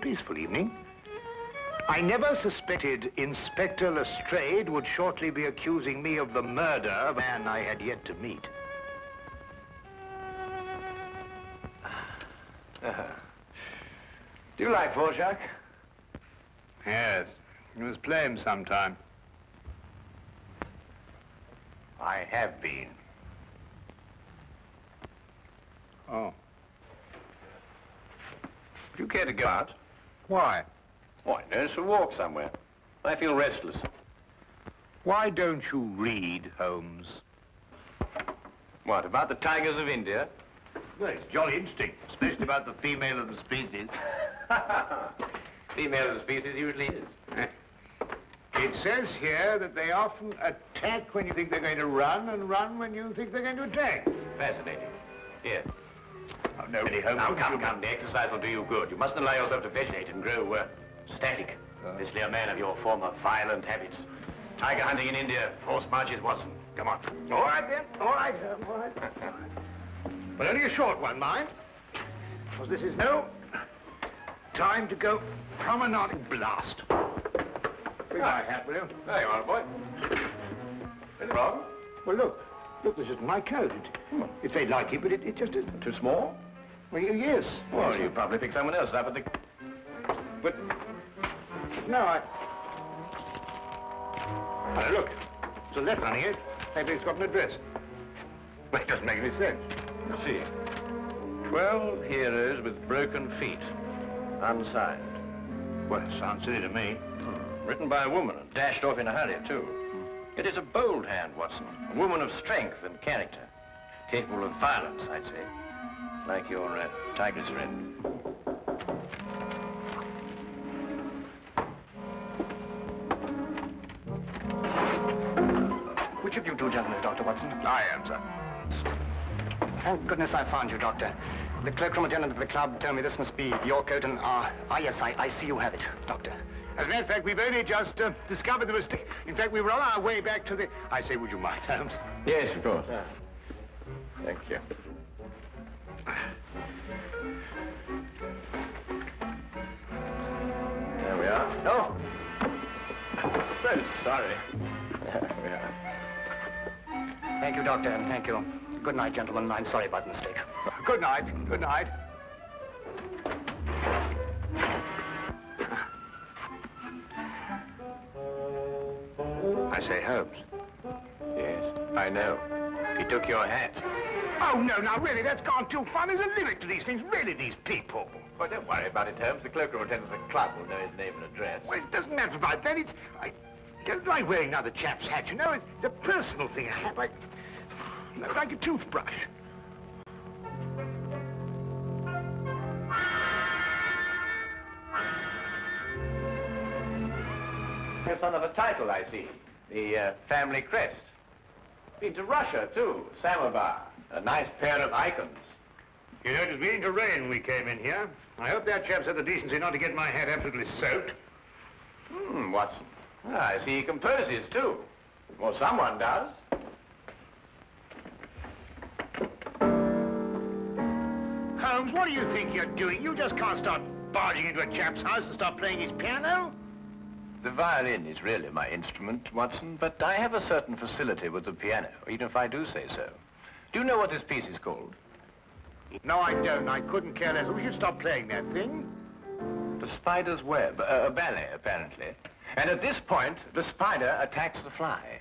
peaceful evening. I never suspected Inspector Lestrade would shortly be accusing me of the murder of a man I had yet to meet. Do you like Dvorak? Yes, you must play him sometime. I have been. Oh. Do you care to go out? Why? Why, no, to walk somewhere. I feel restless. Why don't you read, Holmes? What, about the tigers of India? Well, it's jolly interesting, especially about the female of the species. Female of the species usually is. It says here that they often attack when you think they're going to run, and run when you think they're going to attack. Fascinating. Here. Oh, no, really, Holmes. Now, come, the exercise will do you good. You mustn't allow yourself to vegetate and grow static. Especially a man of your former violent habits. Tiger hunting in India, forced marches, Watson. Come on. All right, then. All right, all right. But only a short one, mind. Because this is no time to go promenading blast. Bring my hat, will you? There you are, boy. Anything wrong? Well, look. Look, this isn't my coat. It's very like it, but it just isn't. Too small? Well, yes. Well, you probably picked someone else up at the... But... No, Oh, look. There's a letter on it. Maybe it's got an address. Well, it doesn't make any sense. Let's see. 12 heroes with broken feet. Unsigned. Well, it sounds silly to me. Written by a woman and dashed off in a hurry, too. It is a bold hand, Watson. A woman of strength and character. Capable of violence, I'd say. Like your tiger's friend. Which of you two gentlemen is Dr. Watson? I am, sir. Thank goodness I found you, Doctor. The cloakroom attendant of the club told me this must be your coat, and yes, I see you have it, Doctor. As a matter of fact, we've only just discovered the mistake. In fact, we were on our way back to the... I say, would you mind, Holmes? Yes, of course. Thank you. There we are. Oh! So sorry. There we are. Thank you, Doctor, and thank you. Good night, gentlemen. I'm sorry about the mistake. Good night. Good night. I say, Holmes. Yes, I know. He took your hat. Oh, no, now, really, that's gone too far. There's a limit to these things. Really, these people. Well, don't worry about it, Holmes. The cloakroom attendant of the club will know his name and address. Well, it doesn't matter about that. It's just like wearing another chap's hat, you know. It's a personal thing. A hat like a toothbrush. You're son of a title, I see. The family crest. Been to Russia, too. Samovar. A nice pair of icons. You know, it was beginning to rain when we came in here. I hope that chap's had the decency not to get my hat absolutely soaked. Watson. I see he composes, too. Well, someone does. Holmes, what do you think you're doing? You just can't start barging into a chap's house and start playing his piano. The violin is really my instrument, Watson, but I have a certain facility with the piano, even if I do say so. Do you know what this piece is called? No, I don't. I couldn't care less. We should stop playing that thing. The Spider's Web, a ballet, apparently. And at this point, the spider attacks the fly.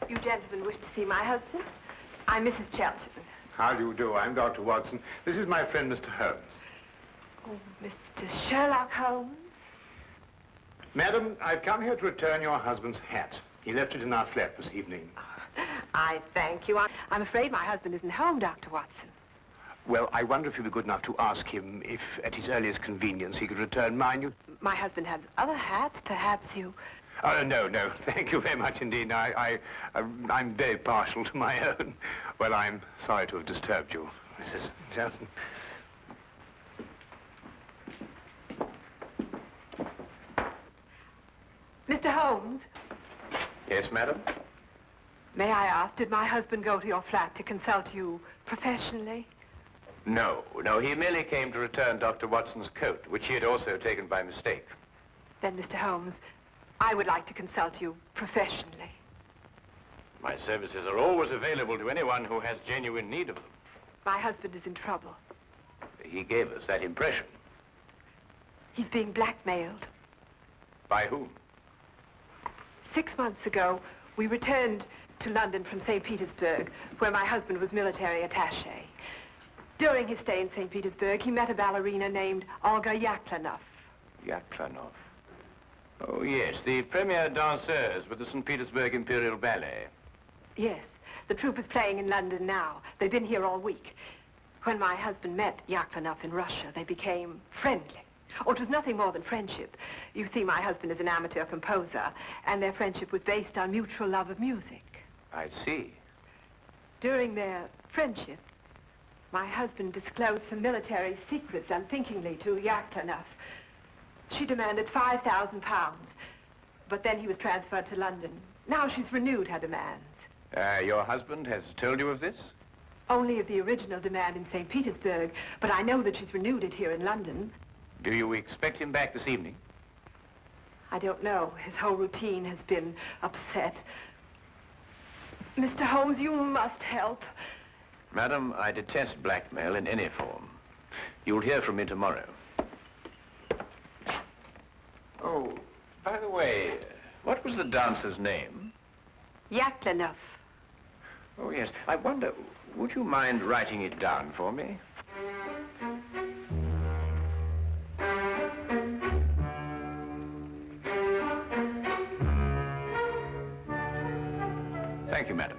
You gentlemen wish to see my husband? I'm Mrs. Chelton. How do you do? I'm Dr. Watson. This is my friend, Mr. Holmes. Oh, Mr. Sherlock Holmes? Madam, I've come here to return your husband's hat. He left it in our flat this evening. I thank you. I'm afraid my husband isn't home, Dr. Watson. Well, I wonder if you'd be good enough to ask him if, at his earliest convenience, he could return mine. My husband has other hats. Perhaps you... Oh, no. Thank you very much indeed. I'm very partial to my own. Well, I'm sorry to have disturbed you, Mrs. Johnson. Mr. Holmes? Yes, madam? May I ask, did my husband go to your flat to consult you professionally? No, he merely came to return Dr. Watson's coat, which he had also taken by mistake. Then, Mr. Holmes, I would like to consult you professionally. My services are always available to anyone who has genuine need of them. My husband is in trouble. He gave us that impression. He's being blackmailed. By whom? 6 months ago, we returned to London from St. Petersburg, where my husband was military attaché. During his stay in St. Petersburg, he met a ballerina named Olga Yaklanoff. Yaklanoff? Oh, yes, the premier danseuse with the St. Petersburg Imperial Ballet. Yes, the troupe is playing in London now. They've been here all week. When my husband met Yaklanoff in Russia, they became friendly. Oh, it was nothing more than friendship. You see, my husband is an amateur composer, and their friendship was based on mutual love of music. I see. During their friendship, my husband disclosed some military secrets unthinkingly to Yaklanoff. She demanded £5,000, but then he was transferred to London. Now she's renewed her demands. Your husband has told you of this? Only of the original demand in St. Petersburg, but I know that she's renewed it here in London. Do you expect him back this evening? I don't know. His whole routine has been upset. Mr. Holmes, you must help. Madam, I detest blackmail in any form. You'll hear from me tomorrow. Oh, by the way, what was the dancer's name? Yaklanoff. Oh, yes. I wonder, would you mind writing it down for me? Thank you, madam.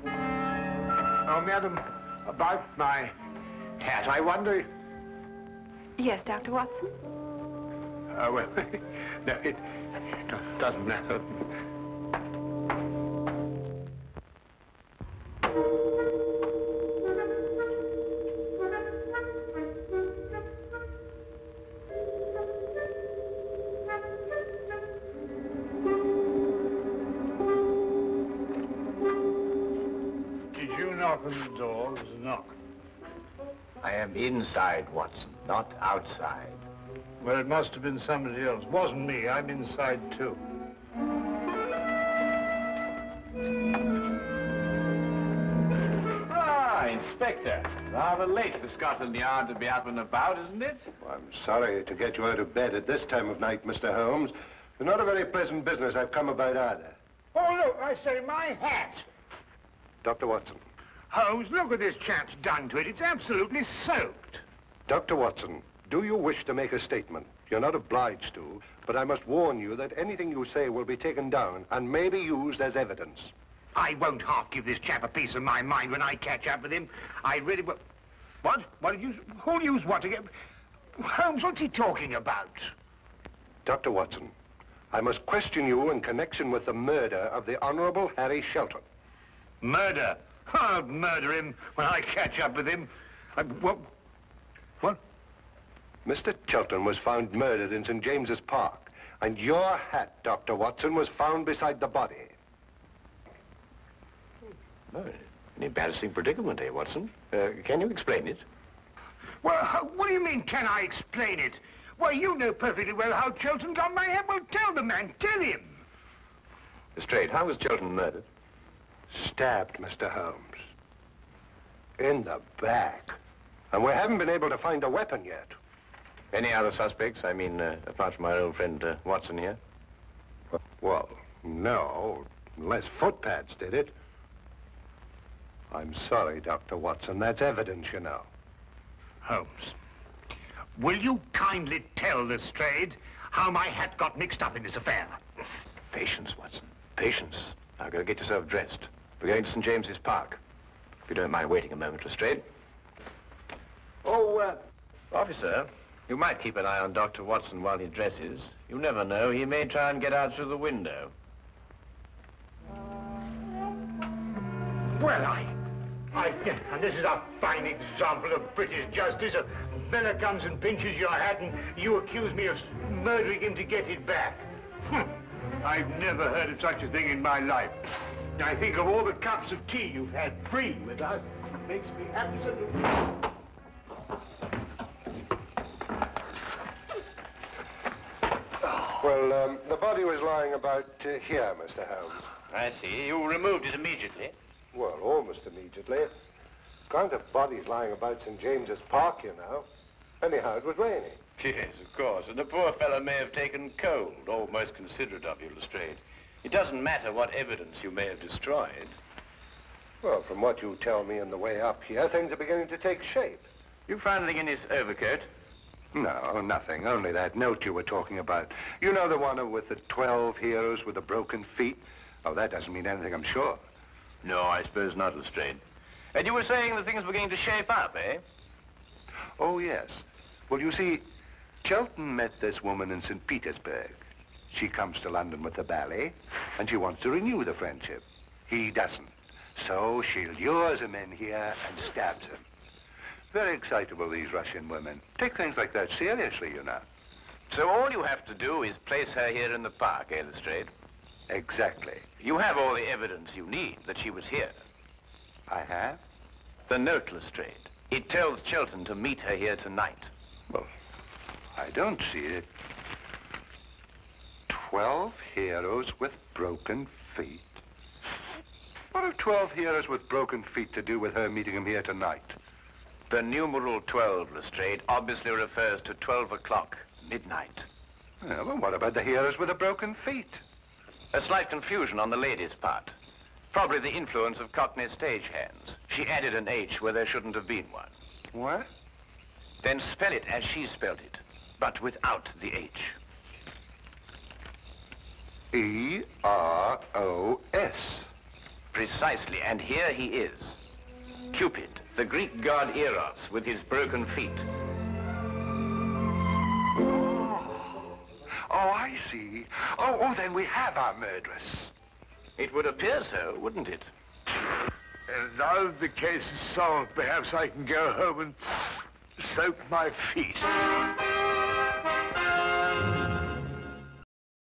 Oh, madam, about my hat, I wonder... Yes, Dr. Watson? Well, no, it doesn't matter. Did you knock on the door? There's a knock. I am inside, Watson, not outside. Well, it must have been somebody else. Wasn't me. I'm inside, too. Ah, Inspector. Rather late for Scotland Yard to be up and about, isn't it? Well, I'm sorry to get you out of bed at this time of night, Mr. Holmes. It's not a very pleasant business I've come about either. Oh, look, I say, my hat! Dr. Watson. Holmes, look what this chap's done to it. It's absolutely soaked. Dr. Watson, do you wish to make a statement? You're not obliged to, but I must warn you that anything you say will be taken down and may be used as evidence. I won't half give this chap a piece of my mind when I catch up with him. I really will... What? What did you... Who'll use what again? Holmes, what's he talking about? Dr. Watson, I must question you in connection with the murder of the Honorable Harry Shelton. Murder? I'll murder him when I catch up with him. What? What? Mr. Shelton was found murdered in St. James's Park, and your hat, Dr. Watson, was found beside the body. Oh, an embarrassing predicament, eh, Watson? Can you explain it? Well, what do you mean, can I explain it? Well, you know perfectly well how Shelton got my hat. Well, tell the man, tell him. Straight, how was Shelton murdered? Stabbed, Mr. Holmes. In the back. And we haven't been able to find a weapon yet. Any other suspects? I mean, apart from our old friend Watson here? Well, no, unless footpads did it. I'm sorry, Dr. Watson. That's evidence, you know. Holmes, will you kindly tell Lestrade how my hat got mixed up in this affair? Patience, Watson. Patience. Now go get yourself dressed. We're going to St. James's Park. If you don't mind waiting a moment, Lestrade. Oh, officer, you might keep an eye on Dr. Watson while he dresses. You never know. He may try and get out through the window. Well, and this is a fine example of British justice. A fella comes and pinches your hat and you accuse me of murdering him to get it back. I've never heard of such a thing in my life. I think of all the cups of tea you've had free with us. It makes me absolutely... Well, the body was lying about here, Mr. Holmes. I see. You removed it immediately. Well, almost immediately. Can't have bodies lying about St. James's Park, you know. Anyhow, it was raining. Yes, of course. And the poor fellow may have taken cold. Oh, most considerate of you, Lestrade. It doesn't matter what evidence you may have destroyed. Well, from what you tell me on the way up here, things are beginning to take shape. You found anything in his overcoat? No, nothing. Only that note you were talking about. You know the one with the 12 heroes with the broken feet? Oh, that doesn't mean anything, I'm sure. No, I suppose not, Lestrade. And you were saying that things were beginning to shape up, eh? Oh, yes. Well, you see, Shelton met this woman in St. Petersburg. She comes to London with the ballet, and she wants to renew the friendship. He doesn't. So she lures him in here and stabs him. Very excitable, these Russian women. Take things like that seriously, you know. So all you have to do is place her here in the park, eh, Lestrade? Exactly. You have all the evidence you need that she was here. I have? The note, Lestrade. It tells Shelton to meet her here tonight. Well, I don't see it. 12 heroes with broken feet. What have 12 heroes with broken feet to do with her meeting him here tonight? The numeral 12, Lestrade, obviously refers to 12 o'clock, midnight. Yeah, well, what about the heroes with the broken feet? A slight confusion on the lady's part. Probably the influence of Cockney stagehands. She added an H where there shouldn't have been one. What? Then spell it as she spelled it, but without the H. E-R-O-S. Precisely, and here he is. Cupid, the Greek god Eros, with his broken feet. Oh, I see. Oh, then we have our murderess. It would appear so, wouldn't it? And now the case is solved, perhaps I can go home and soak my feet.